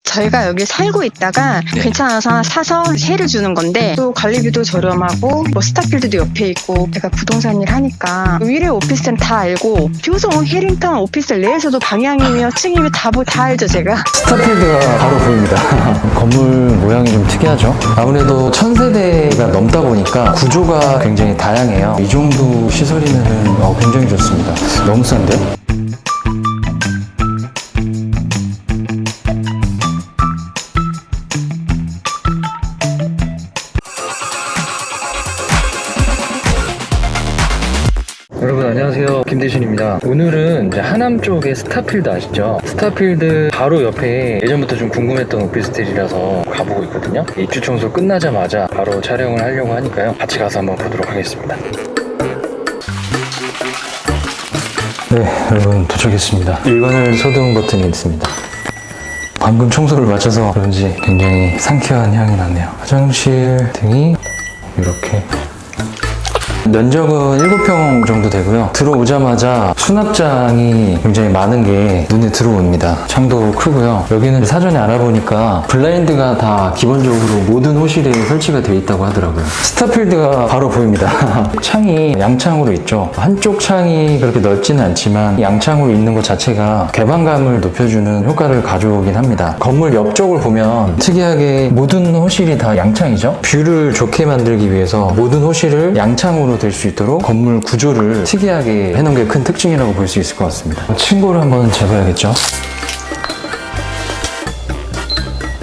저희가 여기 살고 있다가 괜찮아서 하나 사서 세를 주는 건데 또 관리비도 저렴하고 뭐 스타필드도 옆에 있고 제가 부동산 일 하니까 위례 오피스텔은 다 알고 효성 해링턴 오피스텔 내에서도 방향이며 층이며 다 알죠 제가. 스타필드가 바로 보입니다. 건물 모양이 좀 특이하죠? 아무래도 1000세대가 넘다 보니까 구조가 굉장히 다양해요. 이 정도 시설이면 굉장히 좋습니다. 너무 싼데요? 여러분 안녕하세요, 김대신입니다. 오늘은 이제 하남 쪽에 스타필드 아시죠? 스타필드 바로 옆에 예전부터 좀 궁금했던 오피스텔이라서 가보고 있거든요. 입주 청소 끝나자마자 바로 촬영을 하려고 하니까요, 같이 가서 한번 보도록 하겠습니다. 네, 여러분 도착했습니다. 일관을 소등 버튼이 있습니다. 방금 청소를 마쳐서 그런지 굉장히 상쾌한 향이 나네요. 화장실 등이 이렇게, 면적은 7평 정도 되고요. 들어오자마자 수납장이 굉장히 많은 게 눈에 들어옵니다. 창도 크고요. 여기는 사전에 알아보니까 블라인드가 다 기본적으로 모든 호실에 설치가 되어 있다고 하더라고요. 스타필드가 바로 보입니다. 창이 양창으로 있죠. 한쪽 창이 그렇게 넓지는 않지만 양창으로 있는 것 자체가 개방감을 높여주는 효과를 가져오긴 합니다. 건물 옆쪽을 보면 특이하게 모든 호실이 다 양창이죠. 뷰를 좋게 만들기 위해서 모든 호실을 양창으로 될 수 있도록 건물 구조를 특이하게 해놓은 게 큰 특징이라고 볼 수 있을 것 같습니다. 층고를 한번 재봐야겠죠.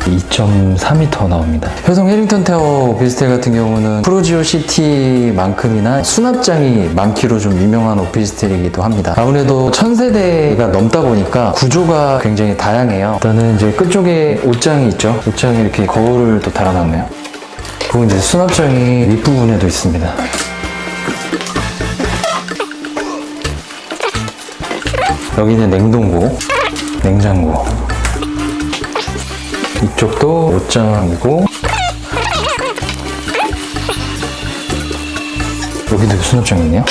2.4m 나옵니다. 효성 해링턴 타워 오피스텔 같은 경우는 프로지오 시티만큼이나 수납장이 많기로 좀 유명한 오피스텔이기도 합니다. 아무래도 1000세대가 넘다 보니까 구조가 굉장히 다양해요. 일단은 이제 끝쪽에 옷장이 있죠. 옷장에 이렇게 거울을 또 달아놨네요. 그리고 이제 수납장이 윗부분에도 있습니다. 여기는 냉동고, 냉장고. 이쪽도 옷장이고, 여기도 수납장이네요.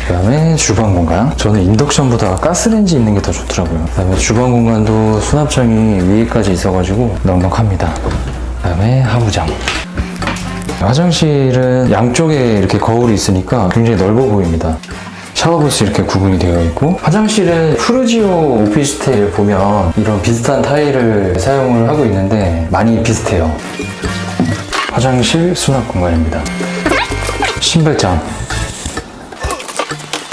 그 다음에 주방 공간. 저는 인덕션보다 가스레인지 있는 게 더 좋더라고요. 그 다음에 주방 공간도 수납장이 위에까지 있어가지고 넉넉합니다. 그 다음에 하부장. 화장실은 양쪽에 이렇게 거울이 있으니까 굉장히 넓어 보입니다. 샤워부스 이렇게 구분이 되어 있고, 화장실은 프루지오 오피스텔 보면 이런 비슷한 타일을 사용을 하고 있는데 많이 비슷해요. 화장실 수납 공간입니다. 신발장,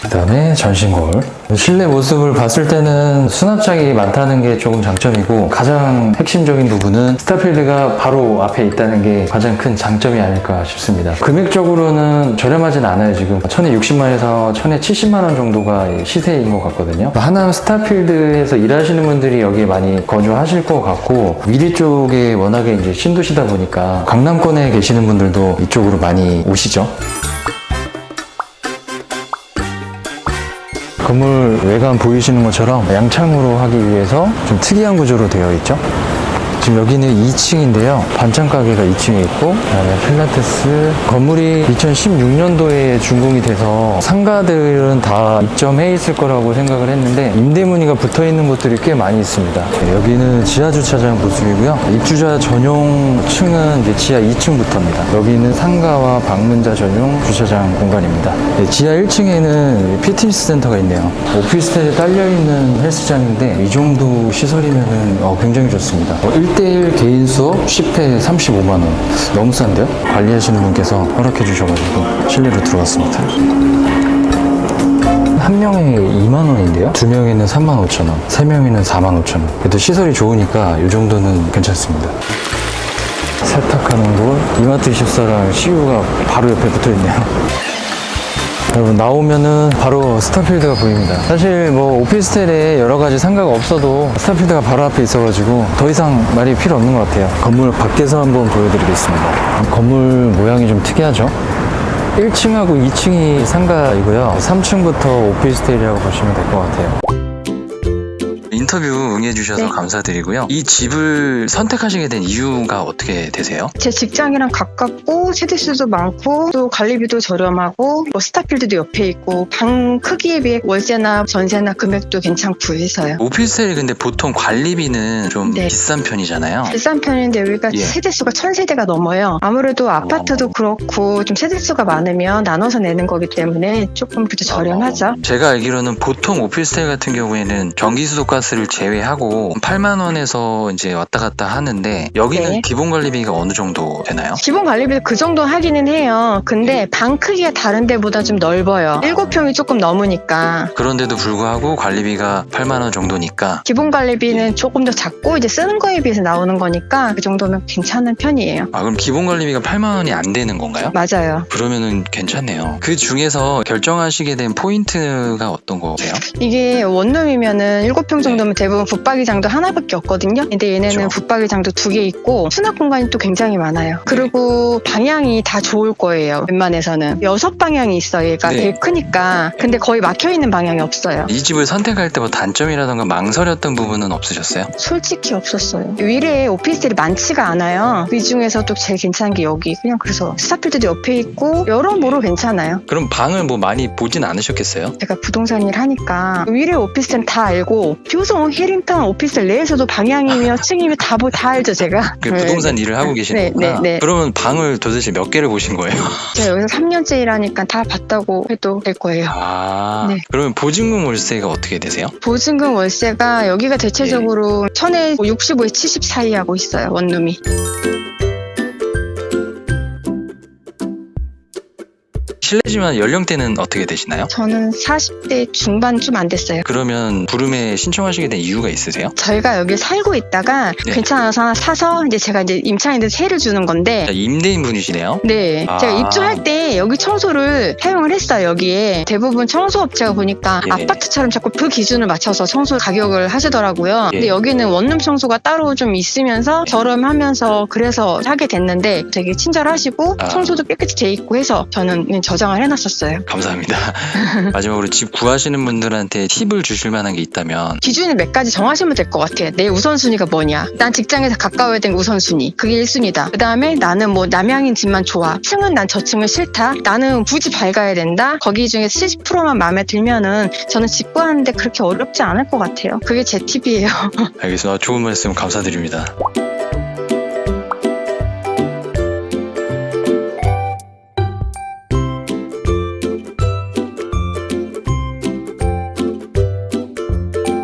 그 다음에 전신 거울. 실내 모습을 봤을 때는 수납장이 많다는 게 조금 장점이고, 가장 핵심적인 부분은 스타필드가 바로 앞에 있다는 게 가장 큰 장점이 아닐까 싶습니다. 금액적으로는 저렴하진 않아요. 지금 1060만에서 1070만원 정도가 시세인 것 같거든요. 하남 스타필드에서 일하시는 분들이 여기에 많이 거주하실 것 같고, 위례 쪽에 워낙에 이제 신도시다 보니까 강남권에 계시는 분들도 이쪽으로 많이 오시죠. 건물 외관 보이시는 것처럼 양창으로 하기 위해서 좀 특이한 구조로 되어 있죠. 지금 여기는 2층인데요. 반찬 가게가 2층에 있고, 그다음에 필라테스. 건물이 2016년도에 준공이 돼서 상가들은 다 입점해 있을 거라고 생각을 했는데 임대문의가 붙어 있는 곳들이 꽤 많이 있습니다. 여기는 지하 주차장 모습이고요. 입주자 전용 층은 이제 지하 2층부터입니다. 여기는 상가와 방문자 전용 주차장 공간입니다. 지하 1층에는 피트니스 센터가 있네요. 오피스텔에 딸려있는 헬스장인데 이 정도 시설이면 굉장히 좋습니다. 1대1 개인 수업 10회 35만원. 너무 싼데요? 관리하시는 분께서 허락해 주셔가지고 실내로 들어왔습니다. 한 명에 2만원인데요? 두 명에는 35,000원, 세 명에는 45,000원. 그래도 시설이 좋으니까 이 정도는 괜찮습니다. 세탁하는 곳, 이마트24랑 CU가 바로 옆에 붙어 있네요. 여러분, 나오면은 바로 스타필드가 보입니다. 사실 뭐 오피스텔에 여러 가지 상가가 없어도 스타필드가 바로 앞에 있어가지고 더 이상 말이 필요 없는 것 같아요. 건물 밖에서 한번 보여드리겠습니다. 건물 모양이 좀 특이하죠? 1층하고 2층이 상가이고요. 3층부터 오피스텔이라고 보시면 될 것 같아요. 인터뷰 응해주셔서 네. 감사드리고요. 이 집을 선택하시게 된 이유가 어떻게 되세요? 제 직장이랑 가깝고 세대수도 많고 또 관리비도 저렴하고 뭐 스타필드도 옆에 있고 방 크기에 비해 월세나 전세나 금액도 괜찮고 해서요. 오피스텔이 근데 보통 관리비는 좀 네. 비싼 편이잖아요. 비싼 편인데 여기가 예. 세대수가 1000세대가 넘어요. 아무래도 아파트도 그렇고 좀 세대수가 많으면 나눠서 내는 거기 때문에 조금 그래도 저렴하죠. 제가 알기로는 보통 오피스텔 같은 경우에는 전기수도 가스를 제외하고 8만 원에서 이제 왔다 갔다 하는데 여기는 네. 기본 관리비가 어느 정도 되나요? 기본 관리비도 그 정도 하기는 해요. 근데 방 크기가 다른 데보다 좀 넓어요. 7평이 조금 넘으니까. 그런데도 불구하고 관리비가 8만 원 정도니까 기본 관리비는 조금 더 작고 이제 쓰는 거에 비해서 나오는 거니까 그 정도면 괜찮은 편이에요. 그럼 기본 관리비가 8만 원이 안 되는 건가요? 맞아요. 그러면은 괜찮네요. 그 중에서 결정하시게 된 포인트가 어떤 거세요? 이게 원룸이면은 7평 정도면 대부분 붙박이장도 하나밖에 없거든요. 근데 얘네는 그렇죠. 붙박이장도 2개 있고 수납 공간이 또 굉장히 많아요. 그리고 방향이 다 좋을 거예요. 웬만해서는 6방향이 있어. 얘가 네. 되게 크니까. 근데 거의 막혀있는 방향이 없어요. 이 집을 선택할 때 뭐 단점이라던가 망설였던 부분은 없으셨어요? 솔직히 없었어요. 위례에 오피스텔이 많지가 않아요. 이 중에서도 제일 괜찮은 게 여기. 그냥 그래서 스타필드도 옆에 있고 여러모로 괜찮아요. 그럼 방을 뭐 많이 보진 않으셨겠어요? 제가 부동산 일 하니까 위례 오피스텔은 다 알고 교성 해링턴 오피스텔 내에서도 방향이며 층이며 다 알죠 제가. 그 부동산 일을 하고 계시는 네, 거구나. 네, 네. 그러면 방을 도대체 몇 개를 보신 거예요? 제가 여기서 3년째 일하니까 다 봤다고 해도 될 거예요. 네. 그러면 보증금 월세가 어떻게 되세요? 보증금 월세가 여기가 대체적으로 천에 65에 70 사이 하고 있어요. 원룸이. 실례지만 연령대는 어떻게 되시나요? 저는 40대 중반 좀 안 됐어요. 그러면 부름에 신청하시게 된 이유가 있으세요? 저희가 여기 살고 있다가 네. 괜찮아서 하나 사서 이제 제가 이제 임차인들 세를 주는 건데 임대인 분이시네요? 네, 제가 입주할 때 여기 청소를 사용을 했어요. 여기에 대부분 청소업체가 보니까 예. 아파트처럼 자꾸 그 기준을 맞춰서 청소 가격을 하시더라고요. 예. 근데 여기는 원룸 청소가 따로 좀 있으면서 저렴하면서 그래서 하게 됐는데 되게 친절하시고 청소도 깨끗이 돼 있고 해서 저는 그냥 저장을 해놨었어요. 감사합니다. 마지막으로 집 구하시는 분들한테 팁을 주실 만한 게 있다면 기준을 몇 가지 정하시면 될 것 같아요. 내 우선순위가 뭐냐. 난 직장에서 가까워야 되는 우선순위. 그게 1순위다. 그 다음에 나는 뭐 남향인 집만 좋아. 층은 난 저 층은 싫다. 나는 굳이 밝아야 된다. 거기 중에서 70%만 마음에 들면은 저는 집 구하는데 그렇게 어렵지 않을 것 같아요. 그게 제 팁이에요. 알겠습니다. 좋은 말씀 감사드립니다.